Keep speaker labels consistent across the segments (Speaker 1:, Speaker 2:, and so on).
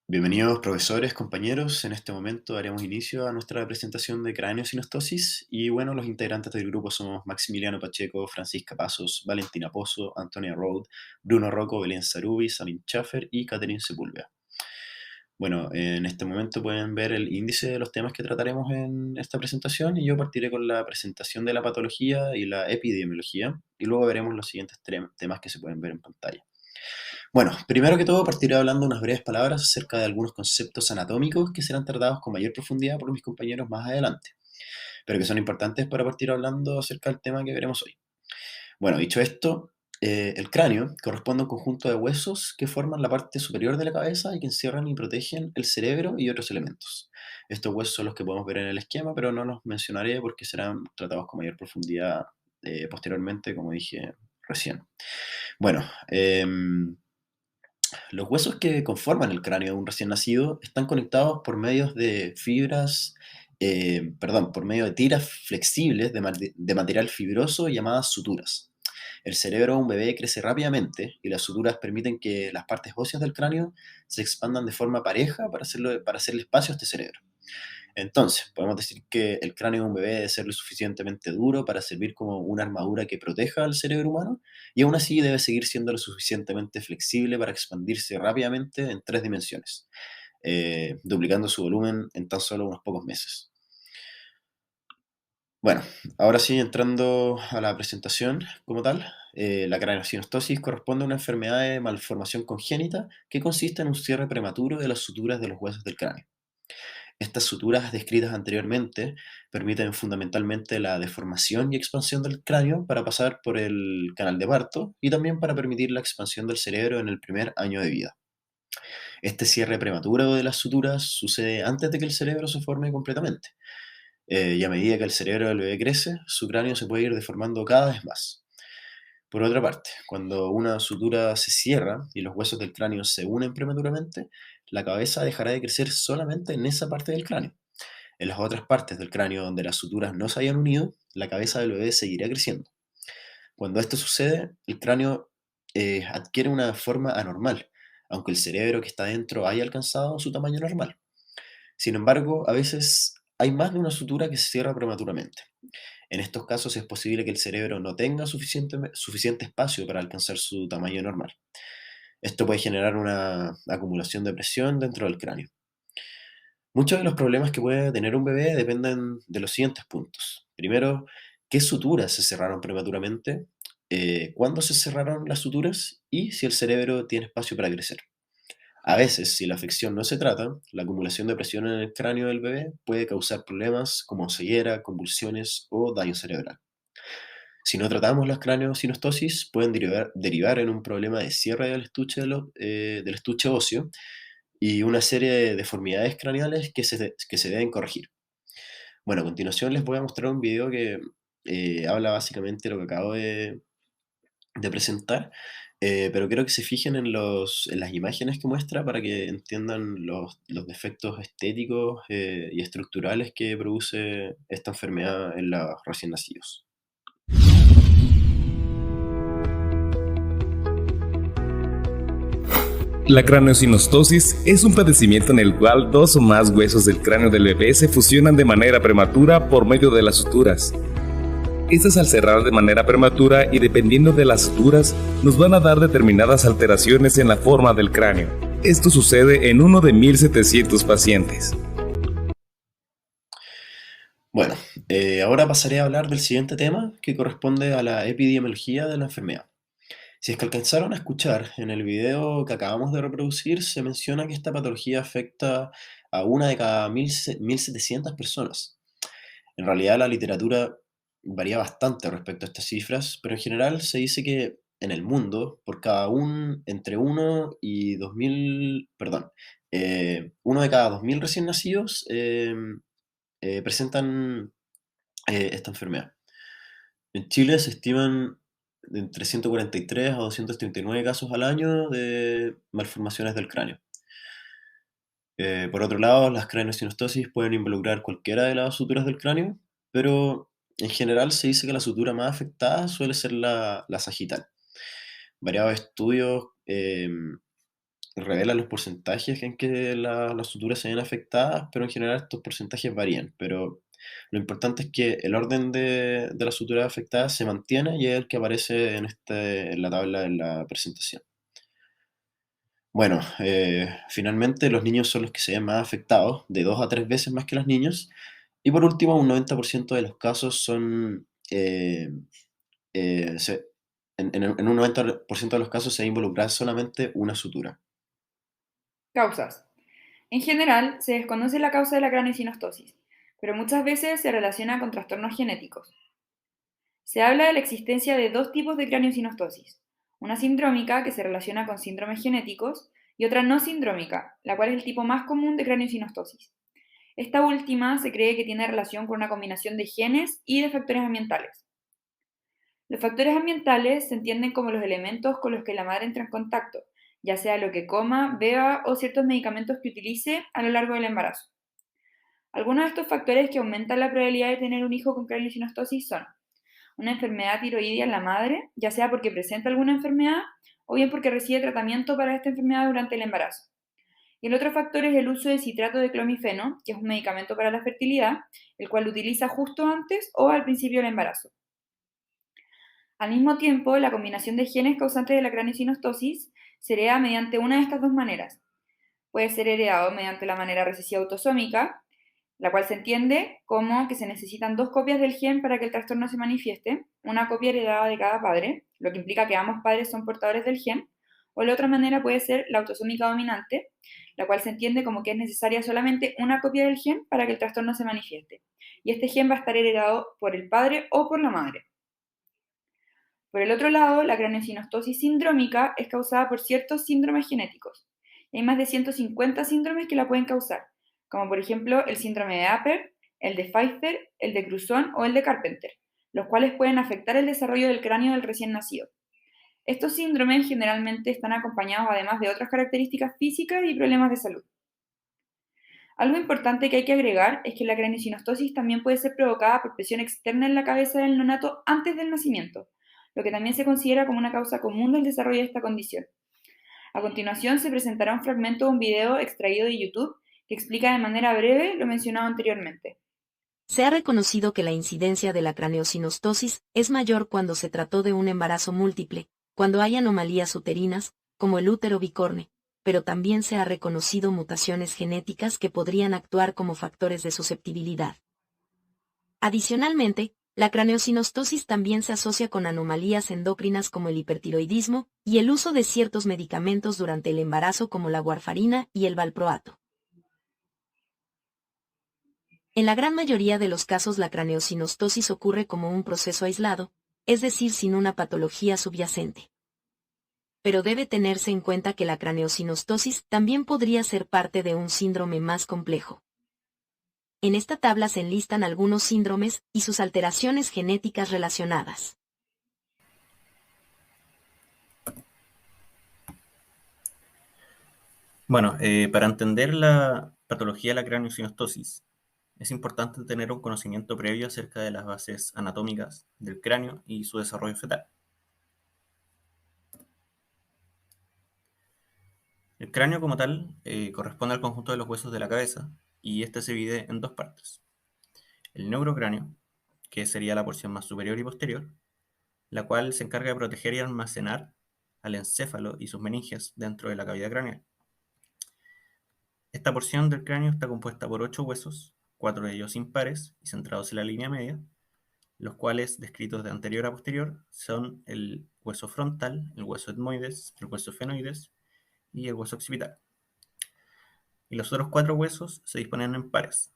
Speaker 1: Bienvenidos profesores, compañeros. En este momento daremos inicio a nuestra presentación de craneosinostosis y bueno, los integrantes del grupo somos Maximiliano Pacheco, Francisca Pasos, Valentina Pozo, Antonia Road, Bruno Rocco, Belén Sarubi, Salim Schaffer y Catherine Sepúlveda. Bueno, en este momento pueden ver el índice de los temas que trataremos en esta presentación y yo partiré con la presentación de la patología y la epidemiología y luego veremos los siguientes temas que se pueden ver en pantalla. Bueno, primero que todo partiré hablando unas breves palabras acerca de algunos conceptos anatómicos que serán tratados con mayor profundidad por mis compañeros más adelante, pero que son importantes para partir hablando acerca del tema que veremos hoy. Bueno, dicho esto, el cráneo corresponde a un conjunto de huesos que forman la parte superior de la cabeza y que encierran y protegen el cerebro y otros elementos. Estos huesos son los que podemos ver en el esquema, pero no los mencionaré porque serán tratados con mayor profundidad posteriormente, como dije recién. Bueno, los huesos que conforman el cráneo de un recién nacido están conectados por medios de por medio de tiras flexibles de material fibroso llamadas suturas. El cerebro de un bebé crece rápidamente y las suturas permiten que las partes óseas del cráneo se expandan de forma pareja para hacerle espacio a este cerebro. Entonces, podemos decir que el cráneo de un bebé debe ser lo suficientemente duro para servir como una armadura que proteja al cerebro humano, y aún así debe seguir siendo lo suficientemente flexible para expandirse rápidamente en 3 dimensiones, duplicando su volumen en tan solo unos pocos meses. Bueno, ahora sí, entrando a la presentación como tal, la craneosinostosis corresponde a una enfermedad de malformación congénita que consiste en un cierre prematuro de las suturas de los huesos del cráneo. Estas suturas descritas anteriormente permiten fundamentalmente la deformación y expansión del cráneo para pasar por el canal de parto y también para permitir la expansión del cerebro en el primer año de vida. Este cierre prematuro de las suturas sucede antes de que el cerebro se forme completamente. Y a medida que el cerebro del bebé crece, su cráneo se puede ir deformando cada vez más. Por otra parte, cuando una sutura se cierra y los huesos del cráneo se unen prematuramente, la cabeza dejará de crecer solamente en esa parte del cráneo. En las otras partes del cráneo donde las suturas no se hayan unido, la cabeza del bebé seguirá creciendo. Cuando esto sucede, el cráneo adquiere una forma anormal, aunque el cerebro que está dentro haya alcanzado su tamaño normal. Sin embargo, a veces hay más de una sutura que se cierra prematuramente. En estos casos es posible que el cerebro no tenga suficiente espacio para alcanzar su tamaño normal. Esto puede generar una acumulación de presión dentro del cráneo. Muchos de los problemas que puede tener un bebé dependen de los siguientes puntos. Primero, ¿qué suturas se cerraron prematuramente? ¿Cuándo se cerraron las suturas? Y si el cerebro tiene espacio para crecer. A veces, si la afección no se trata, la acumulación de presión en el cráneo del bebé puede causar problemas como ceguera, convulsiones o daño cerebral. Si no tratamos las craneosinostosis, pueden derivar en un problema de cierre del estuche óseo y una serie de deformidades craneales que se deben corregir. Bueno, a continuación les voy a mostrar un video que habla básicamente de lo que acabo de presentar, pero quiero que se fijen en las imágenes que muestra para que entiendan los defectos estéticos y estructurales que produce esta enfermedad en los recién nacidos.
Speaker 2: La craneosinostosis es un padecimiento en el cual dos o más huesos del cráneo del bebé se fusionan de manera prematura por medio de las suturas. Estas al cerrar de manera prematura y dependiendo de las suturas, nos van a dar determinadas alteraciones en la forma del cráneo. Esto sucede en uno de 1700 pacientes.
Speaker 1: Bueno, ahora pasaré a hablar del siguiente tema que corresponde a la epidemiología de la enfermedad. Si es que alcanzaron a escuchar, en el video que acabamos de reproducir se menciona que esta patología afecta a una de cada 1.700 personas. En realidad la literatura varía bastante respecto a estas cifras, pero en general se dice que en el mundo, por cada entre 1 de cada 2.000 recién nacidos presentan esta enfermedad. En Chile se estiman de entre 143 a 239 casos al año de malformaciones del cráneo. Por otro lado, las craneosinostosis pueden involucrar cualquiera de las suturas del cráneo, pero en general se dice que la sutura más afectada suele ser la sagital. Variados estudios revela los porcentajes en que las suturas se ven afectadas, pero en general estos porcentajes varían. Pero lo importante es que el orden de las suturas afectadas se mantiene y es el que aparece en la tabla de la presentación. Bueno, finalmente los niños son los que se ven más afectados, de 2 a 3 veces más que los niños. Y por último, un 90% de los casos son, eh, se- en un 90% de los casos se va a involucrar solamente una sutura.
Speaker 3: Causas. En general, se desconoce la causa de la craneosinostosis, pero muchas veces se relaciona con trastornos genéticos. Se habla de la existencia de dos tipos de craneosinostosis, una sindrómica que se relaciona con síndromes genéticos y otra no sindrómica, la cual es el tipo más común de craneosinostosis. Esta última se cree que tiene relación con una combinación de genes y de factores ambientales. Los factores ambientales se entienden como los elementos con los que la madre entra en contacto, ya sea lo que coma, beba o ciertos medicamentos que utilice a lo largo del embarazo. Algunos de estos factores que aumentan la probabilidad de tener un hijo con craniosynostosis son una enfermedad tiroidea en la madre, ya sea porque presenta alguna enfermedad o bien porque recibe tratamiento para esta enfermedad durante el embarazo. Y el otro factor es el uso de citrato de clomifeno, que es un medicamento para la fertilidad, el cual lo utiliza justo antes o al principio del embarazo. Al mismo tiempo, la combinación de genes causantes de la craniosynostosis se hereda mediante una de estas dos maneras. Puede ser heredado mediante la manera recesiva autosómica, la cual se entiende como que se necesitan dos copias del gen para que el trastorno se manifieste, una copia heredada de cada padre, lo que implica que ambos padres son portadores del gen, o la otra manera puede ser la autosómica dominante, la cual se entiende como que es necesaria solamente una copia del gen para que el trastorno se manifieste, y este gen va a estar heredado por el padre o por la madre. Por el otro lado, la craneosinostosis sindrómica es causada por ciertos síndromes genéticos. Hay más de 150 síndromes que la pueden causar, como por ejemplo el síndrome de Apert, el de Pfeiffer, el de Cruzón o el de Carpenter, los cuales pueden afectar el desarrollo del cráneo del recién nacido. Estos síndromes generalmente están acompañados además de otras características físicas y problemas de salud. Algo importante que hay que agregar es que la craneosinostosis también puede ser provocada por presión externa en la cabeza del neonato antes del nacimiento, lo que también se considera como una causa común del desarrollo de esta condición. A continuación se presentará un fragmento de un video extraído de YouTube que explica de manera breve lo mencionado anteriormente.
Speaker 4: Se ha reconocido que la incidencia de la craneosinostosis es mayor cuando se trató de un embarazo múltiple, cuando hay anomalías uterinas, como el útero bicorne, pero también se ha reconocido mutaciones genéticas que podrían actuar como factores de susceptibilidad. Adicionalmente, la craneosinostosis también se asocia con anomalías endocrinas como el hipertiroidismo y el uso de ciertos medicamentos durante el embarazo como la warfarina y el valproato. En la gran mayoría de los casos la craneosinostosis ocurre como un proceso aislado, es decir, sin una patología subyacente. Pero debe tenerse en cuenta que la craneosinostosis también podría ser parte de un síndrome más complejo. En esta tabla se enlistan algunos síndromes y sus alteraciones genéticas relacionadas.
Speaker 5: Bueno, para entender la patología de la craneosinostosis, es importante tener un conocimiento previo acerca de las bases anatómicas del cráneo y su desarrollo fetal. El cráneo como tal corresponde al conjunto de los huesos de la cabeza y este se divide en dos partes. El neurocráneo, que sería la porción más superior y posterior, la cual se encarga de proteger y almacenar al encéfalo y sus meninges dentro de la cavidad craneal. Esta porción del cráneo está compuesta por 8 huesos, 4 de ellos impares y centrados en la línea media, los cuales, descritos de anterior a posterior, son el hueso frontal, el hueso etmoides, el hueso fenoides y el hueso occipital. Y los otros 4 huesos se disponen en pares,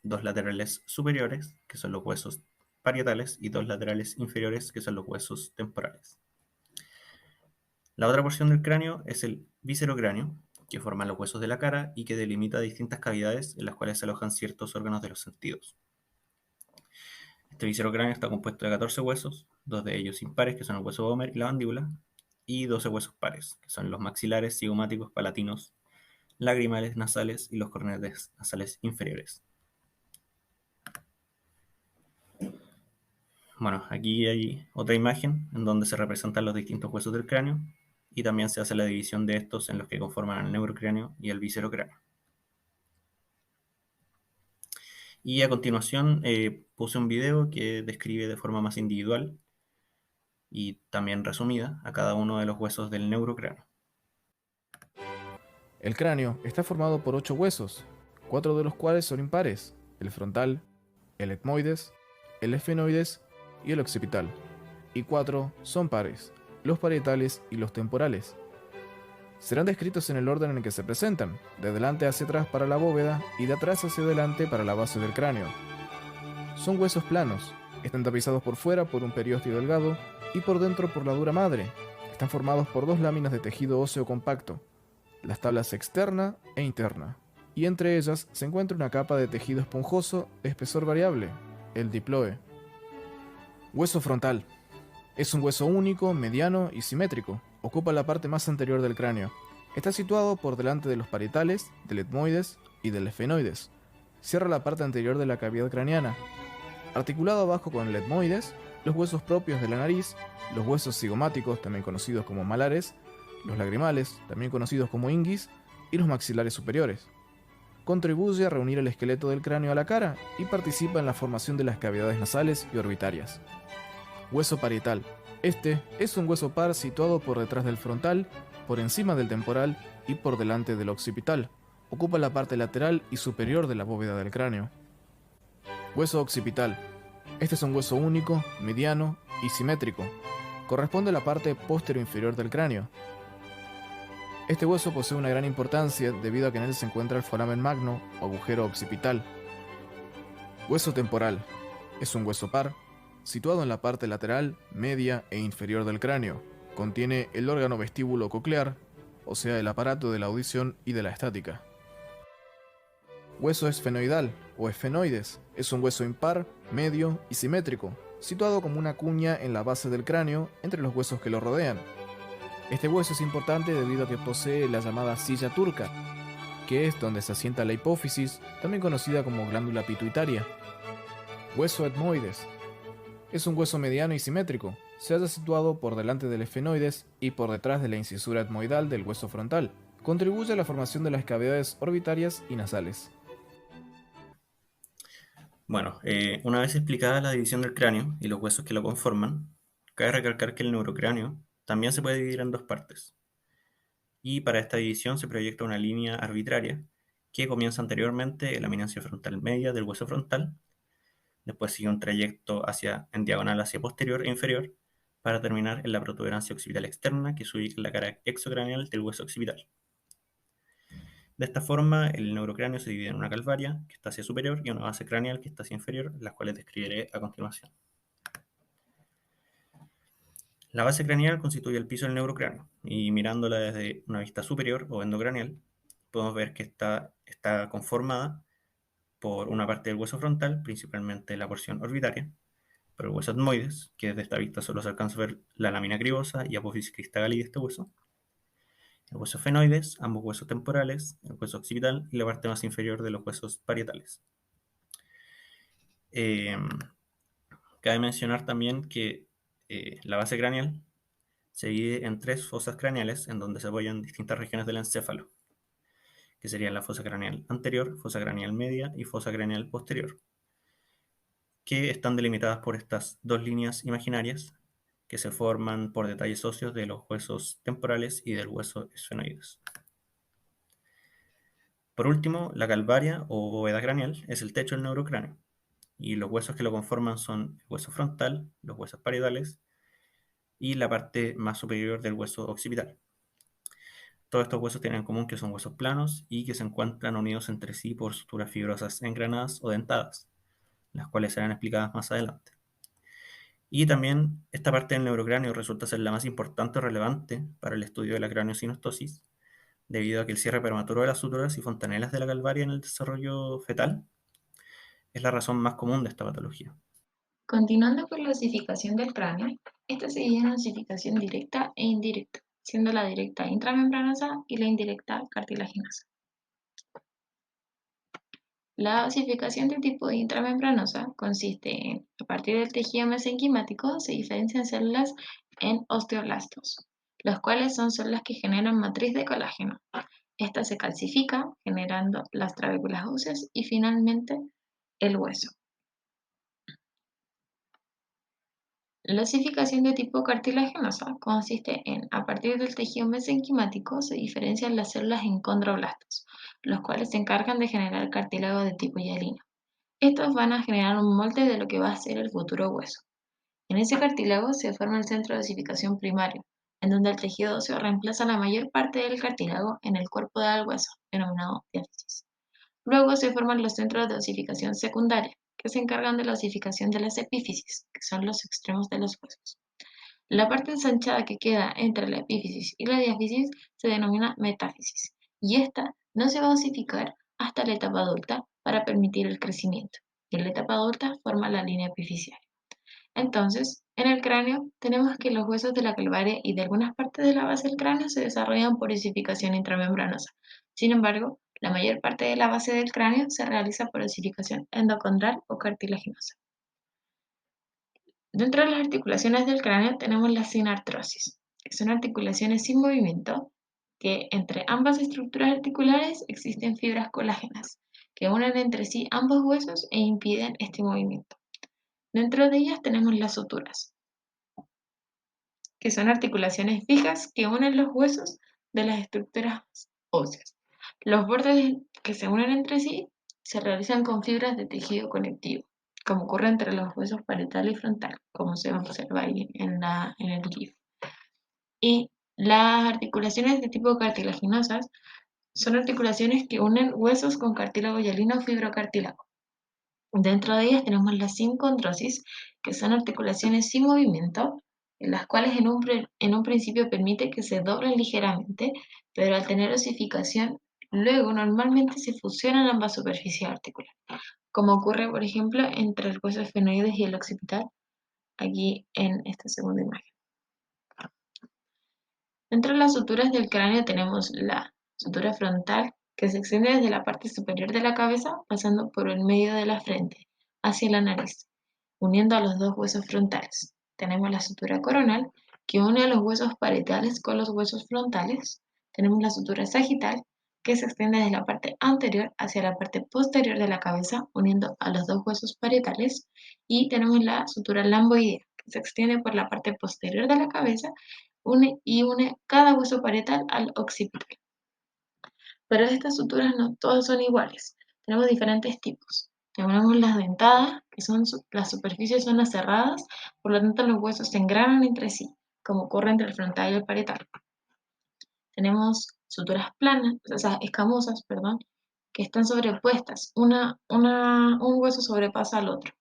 Speaker 5: 2 laterales superiores, que son los huesos parietales, y 2 laterales inferiores, que son los huesos temporales. La otra porción del cráneo es el viscerocráneo, que forma los huesos de la cara y que delimita distintas cavidades en las cuales se alojan ciertos órganos de los sentidos. Este viscerocráneo está compuesto de 14 huesos, 2 de ellos impares, que son el hueso vomer y la mandíbula, y 12 huesos pares, que son los maxilares, cigomáticos, palatinos, lagrimales, nasales y los cornetes nasales inferiores. Bueno, aquí hay otra imagen en donde se representan los distintos huesos del cráneo. y también se hace la división de estos en los que conforman el neurocráneo y el viscerocráneo. Y a continuación puse un video que describe de forma más individual y también resumida a cada uno de los huesos del neurocráneo.
Speaker 6: El cráneo está formado por 8 huesos, 4 de los cuales son impares: el frontal, el etmoides, el esfenoides y el occipital, y 4 son pares: los parietales y los temporales. Serán descritos en el orden en el que se presentan, de delante hacia atrás para la bóveda y de atrás hacia adelante para la base del cráneo. Son huesos planos, están tapizados por fuera por un periósteo delgado y por dentro por la dura madre. Están formados por 2 láminas de tejido óseo compacto, las tablas externa e interna, y entre ellas se encuentra una capa de tejido esponjoso de espesor variable, el diploe. Hueso frontal. Es un hueso único, mediano y simétrico. Ocupa la parte más anterior del cráneo. Está situado por delante de los parietales, del etmoides y del esfenoides. Cierra la parte anterior de la cavidad craneana. Articulado abajo con el etmoides, los huesos propios de la nariz, los huesos cigomáticos, también conocidos como malares, los lagrimales, también conocidos como inguis, y los maxilares superiores. Contribuye a reunir el esqueleto del cráneo a la cara y participa en la formación de las cavidades nasales y orbitarias. Hueso parietal. Este es un hueso par situado por detrás del frontal, por encima del temporal y por delante del occipital. Ocupa la parte lateral y superior de la bóveda del cráneo. Hueso occipital. Este es un hueso único, mediano y simétrico. Corresponde a la parte posterior-inferior del cráneo. Este hueso posee una gran importancia debido a que en él se encuentra el foramen magno o agujero occipital. Hueso temporal. Es un hueso par, situado en la parte lateral, media e inferior del cráneo. Contiene el órgano vestíbulo coclear, o sea, el aparato de la audición y de la estática. Hueso esfenoidal o esfenoides. Es un hueso impar, medio y simétrico, situado como una cuña en la base del cráneo entre los huesos que lo rodean. Este hueso es importante debido a que posee la llamada silla turca, que es donde se asienta la hipófisis, también conocida como glándula pituitaria. Hueso etmoides. Es un hueso mediano y simétrico. Se halla situado por delante del esfenoides y por detrás de la incisura etmoidal del hueso frontal. Contribuye a la formación de las cavidades orbitarias y nasales.
Speaker 5: Bueno, una vez explicada la división del cráneo y los huesos que lo conforman, cabe recalcar que el neurocráneo también se puede dividir en 2 partes. Y para esta división se proyecta una línea arbitraria que comienza anteriormente en la eminencia frontal media del hueso frontal. Después sigue un trayecto en diagonal hacia posterior e inferior para terminar en la protuberancia occipital externa que se ubica en la cara exocraneal del hueso occipital. De esta forma, el neurocráneo se divide en una calvaria que está hacia superior y una base craneal que está hacia inferior, las cuales describiré a continuación. La base craneal constituye el piso del neurocráneo y mirándola desde una vista superior o endocraneal, podemos ver que está conformada por una parte del hueso frontal, principalmente la porción orbitaria, por el hueso etmoides, que desde esta vista solo se alcanza a ver la lámina cribosa y apófisis cristalli de este hueso, el hueso esfenoides, ambos huesos temporales, el hueso occipital y la parte más inferior de los huesos parietales. Cabe mencionar también que la base craneal se divide en 3 fosas craneales en donde se apoyan distintas regiones del encéfalo, que serían la fosa craneal anterior, fosa craneal media y fosa craneal posterior, que están delimitadas por estas 2 líneas imaginarias que se forman por detalles óseos de los huesos temporales y del hueso esfenoides. Por último, la calvaria o bóveda craneal es el techo del neurocráneo, y los huesos que lo conforman son el hueso frontal, los huesos parietales y la parte más superior del hueso occipital. Todos estos huesos tienen en común que son huesos planos y que se encuentran unidos entre sí por suturas fibrosas engranadas o dentadas, las cuales serán explicadas más adelante. Y también esta parte del neurocráneo resulta ser la más importante o relevante para el estudio de la craneosinostosis, debido a que el cierre prematuro de las suturas y fontanelas de la calvaria en el desarrollo fetal es la razón más común de esta patología.
Speaker 7: Continuando con la osificación del cráneo, esta se divide en osificación directa e indirecta, siendo la directa intramembranosa y la indirecta cartilaginosa. La osificación de tipo intramembranosa consiste en, a partir del tejido mesenquimático, se diferencian células en osteoblastos, los cuales son células que generan matriz de colágeno. Esta se calcifica, generando las trabéculas óseas y finalmente el hueso. La osificación de tipo cartilaginosa consiste en, a partir del tejido mesenquimático, se diferencian las células en condroblastos, los cuales se encargan de generar cartílago de tipo hialino. Estos van a generar un molde de lo que va a ser el futuro hueso. En ese cartílago se forma el centro de osificación primario, en donde el tejido óseo reemplaza la mayor parte del cartílago en el cuerpo del hueso, denominado diáfisis. Luego se forman los centros de osificación secundaria, que se encargan de la osificación de las epífisis, que son los extremos de los huesos. La parte ensanchada que queda entre la epífisis y la diáfisis se denomina metáfisis, y esta no se va a osificar hasta la etapa adulta para permitir el crecimiento. Y en la etapa adulta forma la línea epifisiaria. Entonces, en el cráneo tenemos que los huesos de la calvaria y de algunas partes de la base del cráneo se desarrollan por osificación intramembranosa. Sin embargo, la mayor parte de la base del cráneo se realiza por osificación endocondral o cartilaginosa. Dentro de las articulaciones del cráneo tenemos la sinartrosis, que son articulaciones sin movimiento, que entre ambas estructuras articulares existen fibras colágenas, que unen entre sí ambos huesos e impiden este movimiento. Dentro de ellas tenemos las suturas, que son articulaciones fijas que unen los huesos de las estructuras óseas. Los bordes que se unen entre sí se realizan con fibras de tejido conectivo, como ocurre entre los huesos parietal y frontal, como se observa ahí en el GIF. Y las articulaciones de tipo cartilaginosas son articulaciones que unen huesos con cartílago hialino o fibrocartílago. Dentro de ellas tenemos la sincondrosis, que son articulaciones sin movimiento, en las cuales en un principio permite que se doblen ligeramente, pero al tener osificación, luego normalmente se fusionan ambas superficies articulares, como ocurre, por ejemplo, entre el hueso esfenoides y el occipital, aquí en esta segunda imagen. Dentro de las suturas del cráneo tenemos la sutura frontal, que se extiende desde la parte superior de la cabeza, pasando por el medio de la frente, hacia la nariz, uniendo a los dos huesos frontales. Tenemos la sutura coronal, que une a los huesos parietales con los huesos frontales. Tenemos la sutura sagital, que se extiende desde la parte anterior hacia la parte posterior de la cabeza, uniendo a los dos huesos parietales. Y tenemos la sutura lamboidea, que se extiende por la parte posterior de la cabeza une cada hueso parietal al occipital. Pero estas suturas no todas son iguales. Tenemos diferentes tipos. Tenemos las dentadas, que las superficies son cerradas, por lo tanto los huesos se engranan entre sí, como ocurre entre el frontal y el parietal. Tenemos suturas planas, o sea, escamosas, perdón, que están sobrepuestas. Un hueso sobrepasa al otro.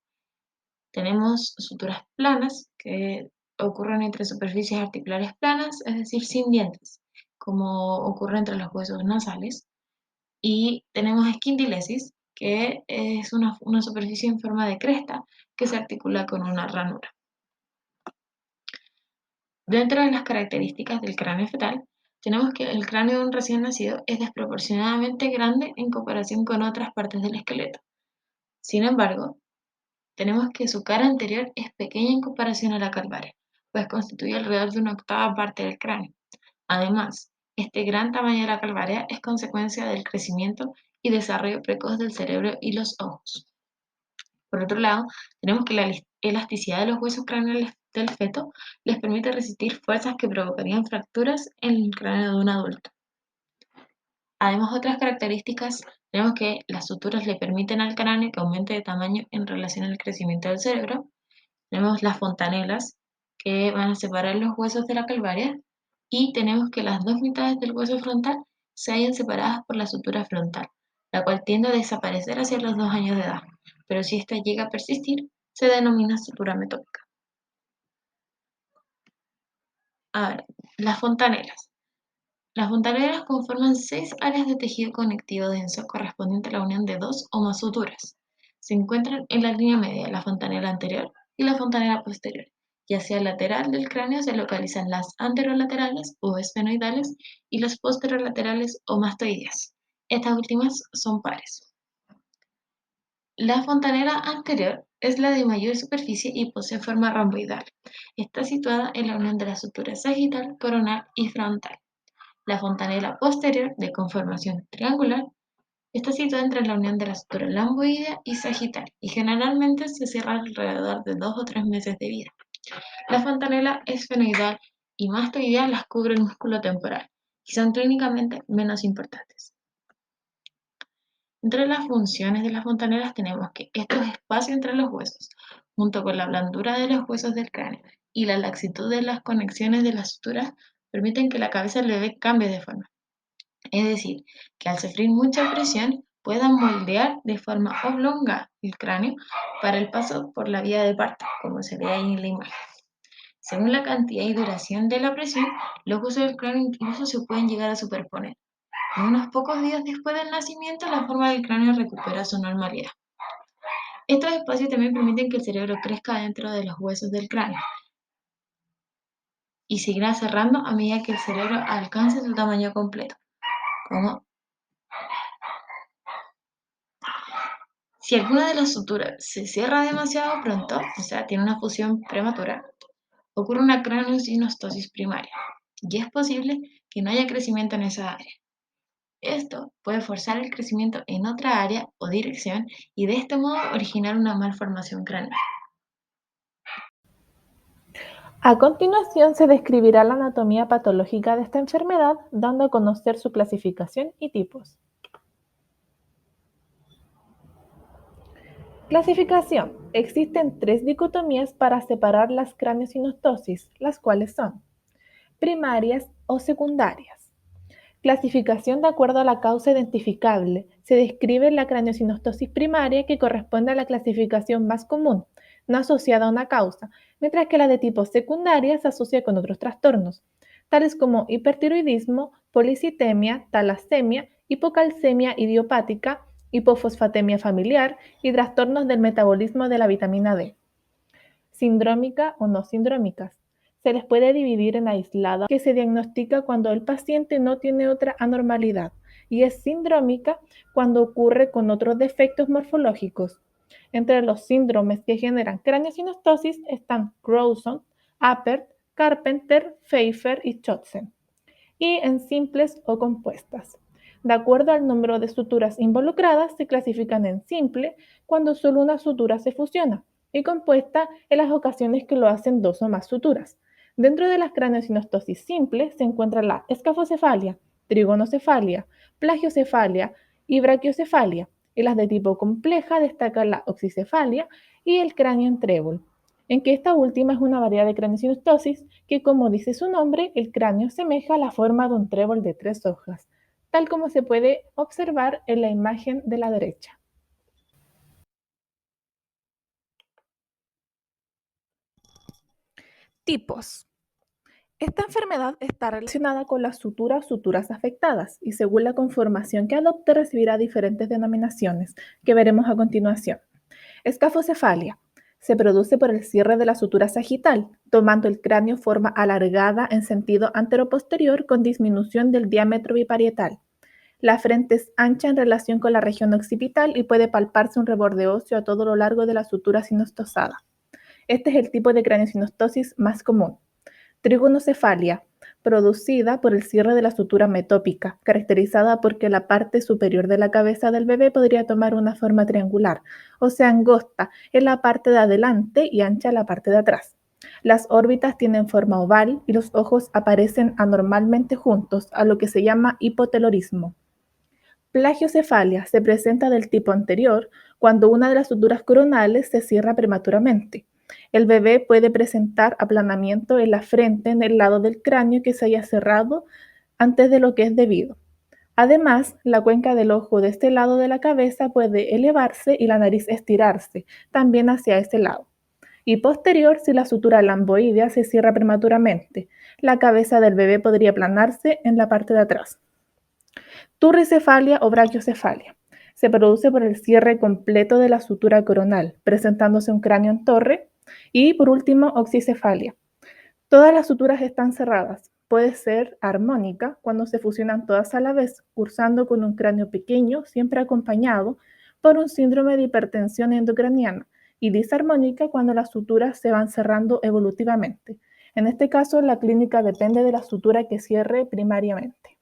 Speaker 7: Tenemos suturas planas, que ocurren entre superficies articulares planas, es decir, sin dientes, como ocurre entre los huesos nasales. Y tenemos esquindilesis, que es una superficie en forma de cresta que se articula con una ranura. Dentro de las características del cráneo fetal, tenemos que el cráneo de un recién nacido es desproporcionadamente grande en comparación con otras partes del esqueleto. Sin embargo, tenemos que su cara anterior es pequeña en comparación a la calvárea, pues constituye alrededor de una octava parte del cráneo. Además, este gran tamaño de la calvárea es consecuencia del crecimiento y desarrollo precoz del cerebro y los ojos. Por otro lado, tenemos que la elasticidad de los huesos craneales del feto les permite resistir fuerzas que provocarían fracturas en el cráneo de un adulto. Además, otras características, tenemos que las suturas le permiten al cráneo que aumente de tamaño en relación al crecimiento del cerebro. Tenemos las fontanelas, que van a separar los huesos de la calvárea. Y tenemos que las dos mitades del hueso frontal se hallan separadas por la sutura frontal, la cual tiende a desaparecer hacia los 2 años de edad, pero si esta llega a persistir, se denomina sutura metópica. Ahora, las fontanelas. Las fontanelas conforman 6 áreas de tejido conectivo denso correspondiente a la unión de 2 o más suturas. Se encuentran en la línea media la fontanela anterior y la fontanela posterior, y hacia el lateral del cráneo se localizan las anterolaterales o esfenoidales y las posterolaterales o mastoideas. Estas últimas son pares. La fontanela anterior es la de mayor superficie y posee forma romboidal. Está situada en la unión de las suturas sagital, coronal y frontal. La fontanela posterior, de conformación triangular, está situada entre la unión de la sutura lamboidea y sagital y generalmente se cierra alrededor de 2 o 3 meses de vida. La fontanela esfenoidal y mastoidea las cubre el músculo temporal y son clínicamente menos importantes. Entre las funciones de las fontanelas tenemos que estos espacios entre los huesos, junto con la blandura de los huesos del cráneo y la laxitud de las conexiones de las suturas, permiten que la cabeza del bebé cambie de forma. Es decir, que al sufrir mucha presión puedan moldear de forma oblonga el cráneo para el paso por la vía de parto, como se ve ahí en la imagen. Según la cantidad y duración de la presión, los huesos del cráneo incluso se pueden llegar a superponer. En unos pocos días después del nacimiento, la forma del cráneo recupera su normalidad. Estos espacios también permiten que el cerebro crezca dentro de los huesos del cráneo y seguirá cerrando a medida que el cerebro alcance su tamaño completo. Si alguna de las suturas se cierra demasiado pronto, o sea, tiene una fusión prematura, ocurre una craneosinostosis primaria y es posible que no haya crecimiento en esa área. Esto puede forzar el crecimiento en otra área o dirección y de este modo originar una malformación craneal.
Speaker 8: A continuación se describirá la anatomía patológica de esta enfermedad, dando a conocer su clasificación y tipos. Clasificación. Existen 3 dicotomías para separar las craneosinostosis, las cuales son primarias o secundarias. Clasificación de acuerdo a la causa identificable. Se describe la craneosinostosis primaria, que corresponde a la clasificación más común, no asociada a una causa, mientras que la de tipo secundaria se asocia con otros trastornos, tales como hipertiroidismo, policitemia, talasemia, hipocalcemia idiopática, hipofosfatemia familiar y trastornos del metabolismo de la vitamina D. Sindrómica o no sindrómicas. Se les puede dividir en aisladas, que se diagnostica cuando el paciente no tiene otra anormalidad, y es sindrómica cuando ocurre con otros defectos morfológicos. Entre los síndromes que generan craneosinostosis están Grosson, Appert, Carpenter, Pfeiffer y Chotzen, y en simples o compuestas. De acuerdo al número de suturas involucradas, se clasifican en simple cuando solo una sutura se fusiona y compuesta en las ocasiones que lo hacen 2 o más suturas. Dentro de las craneosinostosis simples se encuentra la escafocefalia, trigonocefalia, plagiocefalia y braquiocefalia, y las de tipo compleja destacan la oxicefalia y el cráneo en trébol, en que esta última es una variedad de craneosinostosis que, como dice su nombre, el cráneo asemeja a la forma de un trébol de 3 hojas, tal como se puede observar en la imagen de la derecha. Tipos. Esta enfermedad está relacionada con la sutura o suturas afectadas y según la conformación que adopte recibirá diferentes denominaciones que veremos a continuación. Escafocefalia. Se produce por el cierre de la sutura sagital, tomando el cráneo forma alargada en sentido anteroposterior con disminución del diámetro biparietal. La frente es ancha en relación con la región occipital y puede palparse un reborde óseo a todo lo largo de la sutura sinostosada. Este es el tipo de craneosinostosis más común. Trigonocefalia, producida por el cierre de la sutura metópica, caracterizada porque la parte superior de la cabeza del bebé podría tomar una forma triangular, o sea, angosta en la parte de adelante y ancha en la parte de atrás. Las órbitas tienen forma oval y los ojos aparecen anormalmente juntos, a lo que se llama hipotelorismo. Plagiocefalia se presenta del tipo anterior cuando una de las suturas coronales se cierra prematuramente. El bebé puede presentar aplanamiento en la frente en el lado del cráneo que se haya cerrado antes de lo que es debido. Además, la cuenca del ojo de este lado de la cabeza puede elevarse y la nariz estirarse, también hacia ese lado. Y posterior, si la sutura lamboidea se cierra prematuramente, la cabeza del bebé podría aplanarse en la parte de atrás. Turricefalia o braquiocefalia. Se produce por el cierre completo de la sutura coronal, presentándose un cráneo en torre. Y por último, oxicefalia. Todas las suturas están cerradas. Puede ser armónica cuando se fusionan todas a la vez, cursando con un cráneo pequeño, siempre acompañado por un síndrome de hipertensión endocraniana y disarmónica cuando las suturas se van cerrando evolutivamente. En este caso, la clínica depende de la sutura que cierre primariamente.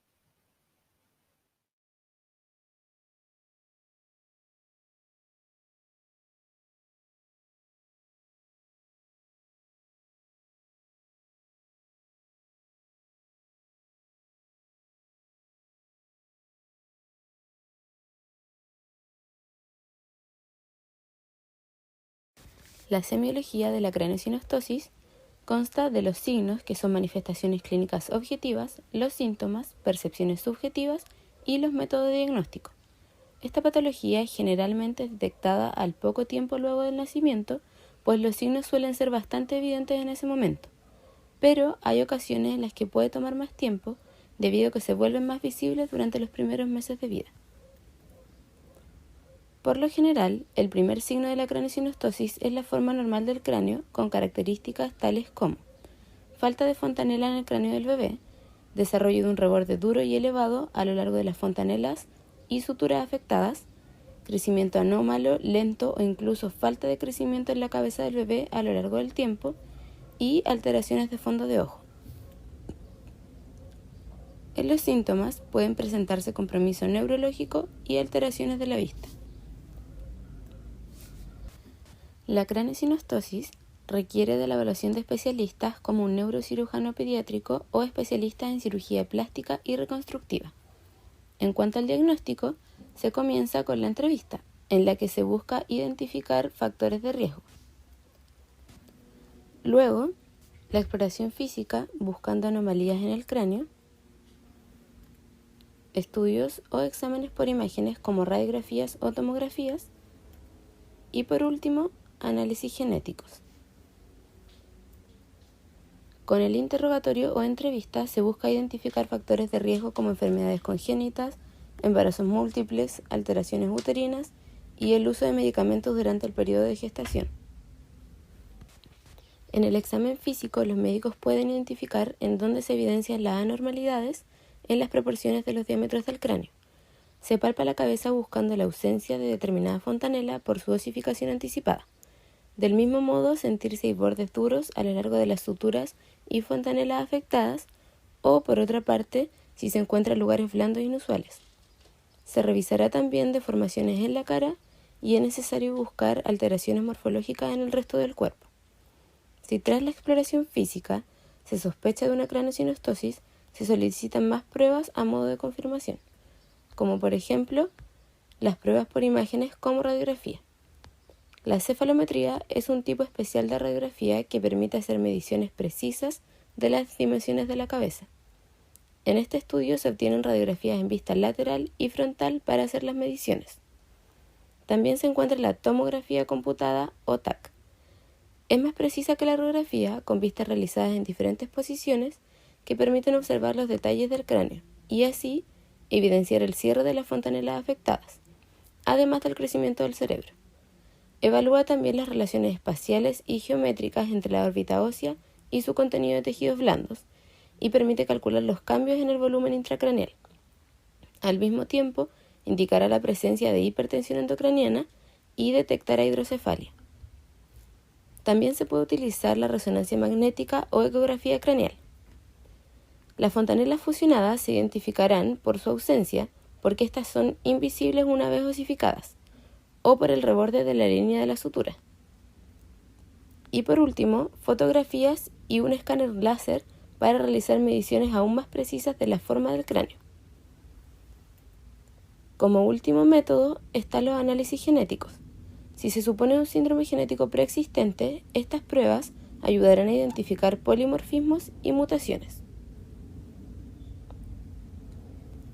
Speaker 9: La semiología de la craneosinostosis consta de los signos, que son manifestaciones clínicas objetivas, los síntomas, percepciones subjetivas y los métodos de diagnóstico. Esta patología es generalmente detectada al poco tiempo luego del nacimiento, pues los signos suelen ser bastante evidentes en ese momento. Pero hay ocasiones en las que puede tomar más tiempo, debido a que se vuelven más visibles durante los primeros meses de vida. Por lo general, el primer signo de la craneosinostosis es la forma normal del cráneo, con características tales como falta de fontanela en el cráneo del bebé, desarrollo de un reborde duro y elevado a lo largo de las fontanelas y suturas afectadas, crecimiento anómalo, lento o incluso falta de crecimiento en la cabeza del bebé a lo largo del tiempo y alteraciones de fondo de ojo. En los síntomas pueden presentarse compromiso neurológico y alteraciones de la vista. La craneosinostosis requiere de la evaluación de especialistas como un neurocirujano pediátrico o especialistas en cirugía plástica y reconstructiva. En cuanto al diagnóstico, se comienza con la entrevista, en la que se busca identificar factores de riesgo. Luego, la exploración física buscando anomalías en el cráneo, estudios o exámenes por imágenes como radiografías o tomografías, y por último, análisis genéticos. Con el interrogatorio o entrevista se busca identificar factores de riesgo como enfermedades congénitas, embarazos múltiples, alteraciones uterinas y el uso de medicamentos durante el periodo de gestación. En el examen físico, los médicos pueden identificar en dónde se evidencian las anormalidades en las proporciones de los diámetros del cráneo. Se palpa la cabeza buscando la ausencia de determinada fontanela por su osificación anticipada. Del mismo modo, sentir si hay bordes duros a lo largo de las suturas y fontanelas afectadas, o por otra parte, si se encuentran lugares blandos inusuales. Se revisará también deformaciones en la cara y es necesario buscar alteraciones morfológicas en el resto del cuerpo. Si tras la exploración física se sospecha de una craneosinostosis, se solicitan más pruebas a modo de confirmación, como por ejemplo las pruebas por imágenes como radiografía. La cefalometría es un tipo especial de radiografía que permite hacer mediciones precisas de las dimensiones de la cabeza. En este estudio se obtienen radiografías en vista lateral y frontal para hacer las mediciones. También se encuentra la tomografía computada o TAC. Es más precisa que la radiografía, con vistas realizadas en diferentes posiciones que permiten observar los detalles del cráneo y así evidenciar el cierre de las fontanelas afectadas, además del crecimiento del cerebro. Evalúa también las relaciones espaciales y geométricas entre la órbita ósea y su contenido de tejidos blandos y permite calcular los cambios en el volumen intracraneal. Al mismo tiempo, indicará la presencia de hipertensión endocraniana y detectará hidrocefalia. También se puede utilizar la resonancia magnética o ecografía craneal. Las fontanelas fusionadas se identificarán por su ausencia, porque estas son invisibles una vez osificadas, o por el reborde de la línea de la sutura. Y por último, fotografías y un escáner láser para realizar mediciones aún más precisas de la forma del cráneo. Como último método están los análisis genéticos. Si se supone un síndrome genético preexistente, estas pruebas ayudarán a identificar polimorfismos y mutaciones.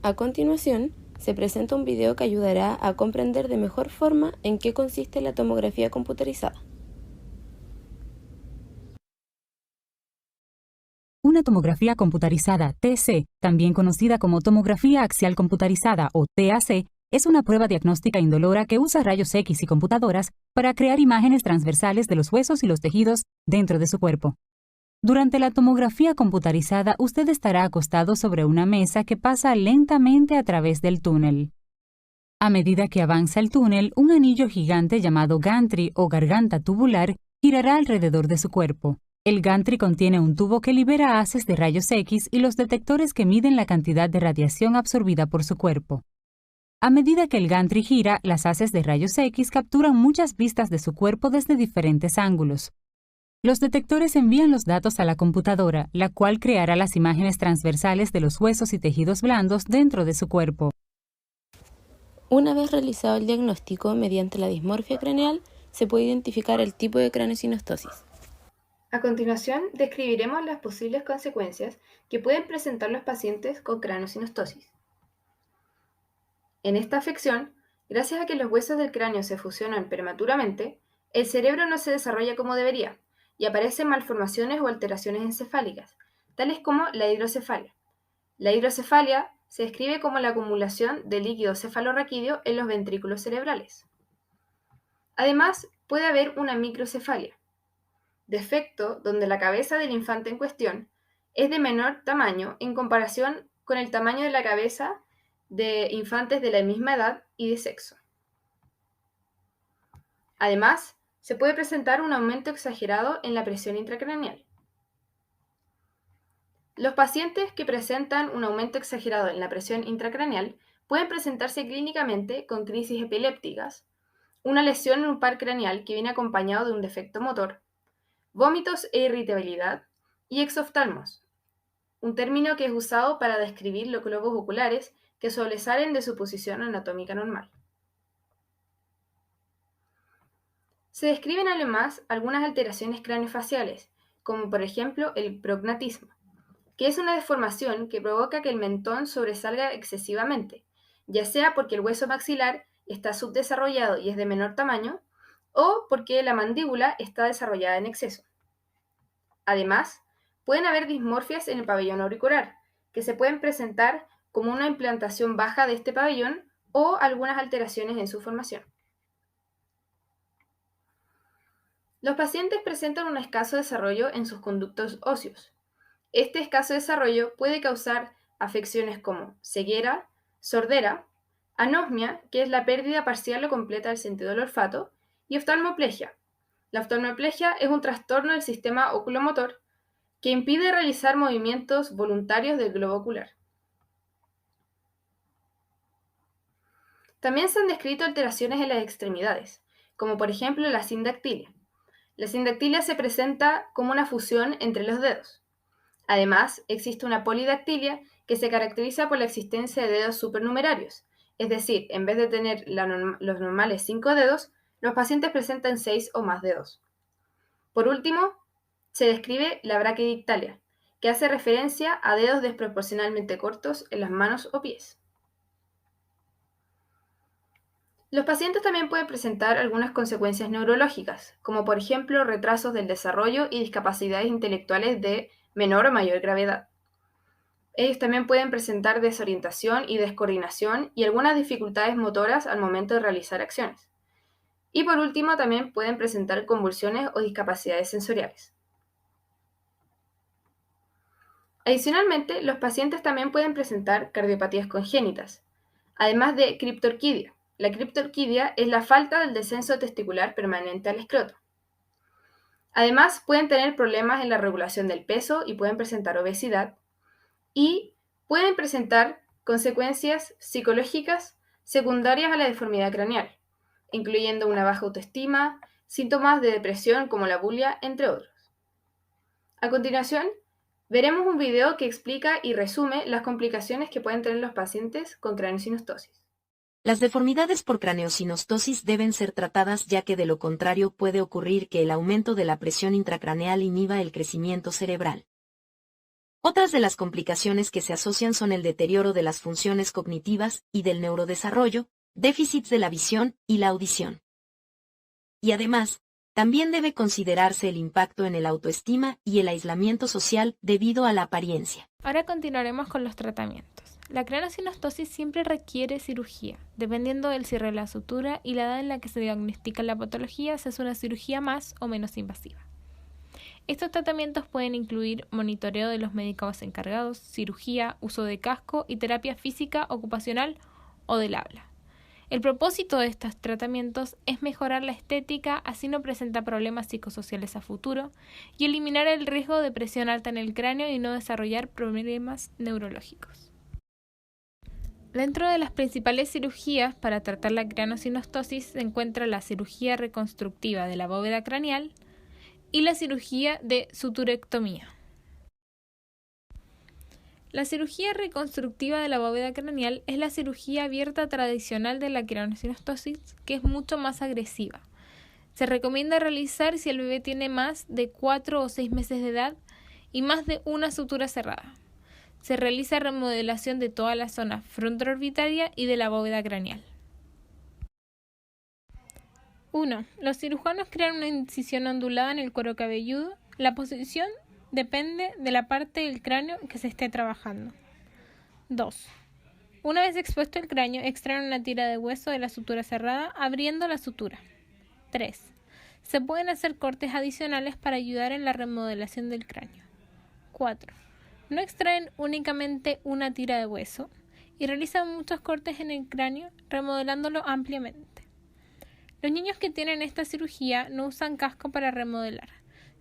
Speaker 9: A continuación, se presenta un video que ayudará a comprender de mejor forma en qué consiste la tomografía computarizada.
Speaker 10: Una tomografía computarizada TC, también conocida como tomografía axial computarizada o TAC, es una prueba diagnóstica indolora que usa rayos X y computadoras para crear imágenes transversales de los huesos y los tejidos dentro de su cuerpo. Durante la tomografía computarizada, usted estará acostado sobre una mesa que pasa lentamente a través del túnel. A medida que avanza el túnel, un anillo gigante llamado gantry o garganta tubular girará alrededor de su cuerpo. El gantry contiene un tubo que libera haces de rayos X y los detectores que miden la cantidad de radiación absorbida por su cuerpo. A medida que el gantry gira, las haces de rayos X capturan muchas vistas de su cuerpo desde diferentes ángulos. Los detectores envían los datos a la computadora, la cual creará las imágenes transversales de los huesos y tejidos blandos dentro de su cuerpo.
Speaker 9: Una vez realizado el diagnóstico mediante la dismorfia craneal, se puede identificar el tipo de craneosinostosis.
Speaker 3: A continuación, describiremos las posibles consecuencias que pueden presentar los pacientes con craneosinostosis. En esta afección, gracias a que los huesos del cráneo se fusionan prematuramente, el cerebro no se desarrolla como debería y aparecen malformaciones o alteraciones encefálicas, tales como la hidrocefalia. La hidrocefalia se describe como la acumulación de líquido cefalorraquídeo en los ventrículos cerebrales. Además, puede haber una microcefalia, defecto donde la cabeza del infante en cuestión es de menor tamaño en comparación con el tamaño de la cabeza de infantes de la misma edad y de sexo. Además, se puede presentar un aumento exagerado en la presión intracraneal. Los pacientes que presentan un aumento exagerado en la presión intracraneal pueden presentarse clínicamente con crisis epilépticas, una lesión en un par craneal que viene acompañado de un defecto motor, vómitos e irritabilidad, y exoftalmos, un término que es usado para describir los globos oculares que sobresalen de su posición anatómica normal. Se describen además algunas alteraciones craneofaciales, como por ejemplo el prognatismo, que es una deformación que provoca que el mentón sobresalga excesivamente, ya sea porque el hueso maxilar está subdesarrollado y es de menor tamaño, o porque la mandíbula está desarrollada en exceso. Además, pueden haber dismorfias en el pabellón auricular, que se pueden presentar como una implantación baja de este pabellón o algunas alteraciones en su formación. Los pacientes presentan un escaso desarrollo en sus conductos óseos. Este escaso desarrollo puede causar afecciones como ceguera, sordera, anosmia, que es la pérdida parcial o completa del sentido del olfato, y oftalmoplegia. La oftalmoplegia es un trastorno del sistema oculomotor que impide realizar movimientos voluntarios del globo ocular. También se han descrito alteraciones en las extremidades, como por ejemplo la sindactilia. La sindactilia se presenta como una fusión entre los dedos. Además, existe una polidactilia que se caracteriza por la existencia de dedos supernumerarios, es decir, en vez de tener los normales 5 dedos, los pacientes presentan 6 o más dedos. Por último, se describe la braquidictalia, que hace referencia a dedos desproporcionalmente cortos en las manos o pies. Los pacientes también pueden presentar algunas consecuencias neurológicas, como por ejemplo retrasos del desarrollo y discapacidades intelectuales de menor o mayor gravedad. Ellos también pueden presentar desorientación y descoordinación y algunas dificultades motoras al momento de realizar acciones. Y por último, también pueden presentar convulsiones o discapacidades sensoriales. Adicionalmente, los pacientes también pueden presentar cardiopatías congénitas, además de criptorquidia. La criptorquidia es la falta del descenso testicular permanente al escroto. Además, pueden tener problemas en la regulación del peso y pueden presentar obesidad, y pueden presentar consecuencias psicológicas secundarias a la deformidad craneal, incluyendo una baja autoestima, síntomas de depresión como la bulia, entre otros. A continuación, veremos un video que explica y resume las complicaciones que pueden tener los pacientes con craneosinostosis.
Speaker 4: Las deformidades por craneosinostosis deben ser tratadas, ya que de lo contrario puede ocurrir que el aumento de la presión intracraneal inhiba el crecimiento cerebral. Otras de las complicaciones que se asocian son el deterioro de las funciones cognitivas y del neurodesarrollo, déficits de la visión y la audición. Y además, también debe considerarse el impacto en el autoestima y el aislamiento social debido a la apariencia.
Speaker 11: Ahora continuaremos con los tratamientos. La craneosinostosis siempre requiere cirugía. Dependiendo del cierre de la sutura y la edad en la que se diagnostica la patología, se hace una cirugía más o menos invasiva. Estos tratamientos pueden incluir monitoreo de los médicos encargados, cirugía, uso de casco y terapia física, ocupacional o del habla. El propósito de estos tratamientos es mejorar la estética, así no presenta problemas psicosociales a futuro, y eliminar el riesgo de presión alta en el cráneo y no desarrollar problemas neurológicos. Dentro de las principales cirugías para tratar la craneosinostosis se encuentra la cirugía reconstructiva de la bóveda craneal y la cirugía de suturectomía. La cirugía reconstructiva de la bóveda craneal es la cirugía abierta tradicional de la craneosinostosis, que es mucho más agresiva. Se recomienda realizar si el bebé tiene más de 4 o 6 meses de edad y más de una sutura cerrada. Se realiza remodelación de toda la zona fronto-orbitaria y de la bóveda craneal. 1. Los cirujanos crean una incisión ondulada en el cuero cabelludo. La posición depende de la parte del cráneo que se esté trabajando. 2. Una vez expuesto el cráneo, extraen una tira de hueso de la sutura cerrada, abriendo la sutura. 3. Se pueden hacer cortes adicionales para ayudar en la remodelación del cráneo. 4. No extraen únicamente una tira de hueso y realizan muchos cortes en el cráneo, remodelándolo ampliamente. Los niños que tienen esta cirugía no usan casco para remodelar,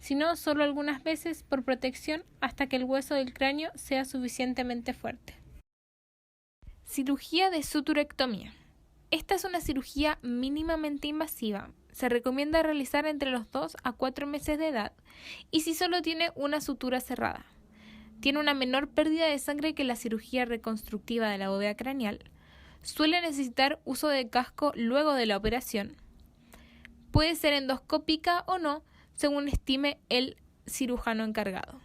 Speaker 11: sino solo algunas veces por protección hasta que el hueso del cráneo sea suficientemente fuerte. Cirugía de suturectomía. Esta es una cirugía mínimamente invasiva. Se recomienda realizar entre los 2 a 4 meses de edad y si solo tiene una sutura cerrada. Tiene una menor pérdida de sangre que la cirugía reconstructiva de la bóveda craneal. Suele necesitar uso de casco luego de la operación. Puede ser endoscópica o no, según estime el cirujano encargado.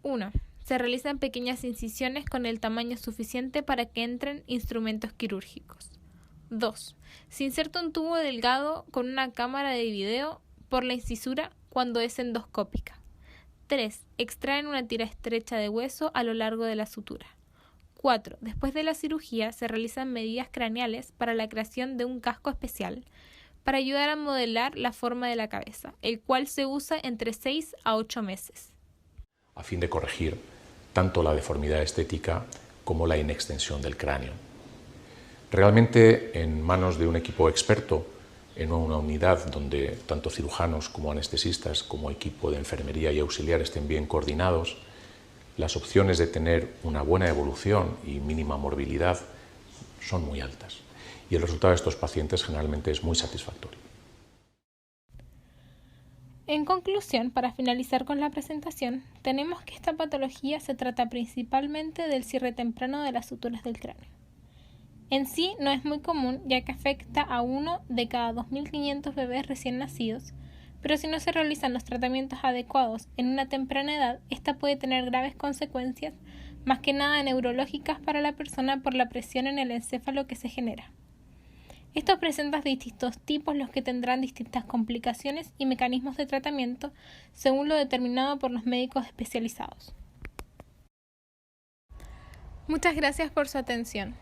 Speaker 11: 1. Se realizan pequeñas incisiones con el tamaño suficiente para que entren instrumentos quirúrgicos. 2. Se inserta un tubo delgado con una cámara de video por la incisura cuando es endoscópica. 3. Extraen una tira estrecha de hueso a lo largo de la sutura. 4. Después de la cirugía se realizan medidas craneales para la creación de un casco especial para ayudar a modelar la forma de la cabeza, el cual se usa entre 6 a 8 meses.
Speaker 12: A fin de corregir tanto la deformidad estética como la inextensión del cráneo. Realmente, en manos de un equipo experto, en una unidad donde tanto cirujanos como anestesistas como equipo de enfermería y auxiliar estén bien coordinados, las opciones de tener una buena evolución y mínima morbilidad son muy altas. Y el resultado de estos pacientes generalmente es muy satisfactorio.
Speaker 11: En conclusión, para finalizar con la presentación, tenemos que esta patología se trata principalmente del cierre temprano de las suturas del cráneo. En sí no es muy común, ya que afecta a 1 de cada 2.500 bebés recién nacidos, pero si no se realizan los tratamientos adecuados en una temprana edad, esta puede tener graves consecuencias, más que nada neurológicas para la persona por la presión en el encéfalo que se genera. Estos presentan distintos tipos, los que tendrán distintas complicaciones y mecanismos de tratamiento según lo determinado por los médicos especializados. Muchas gracias por su atención.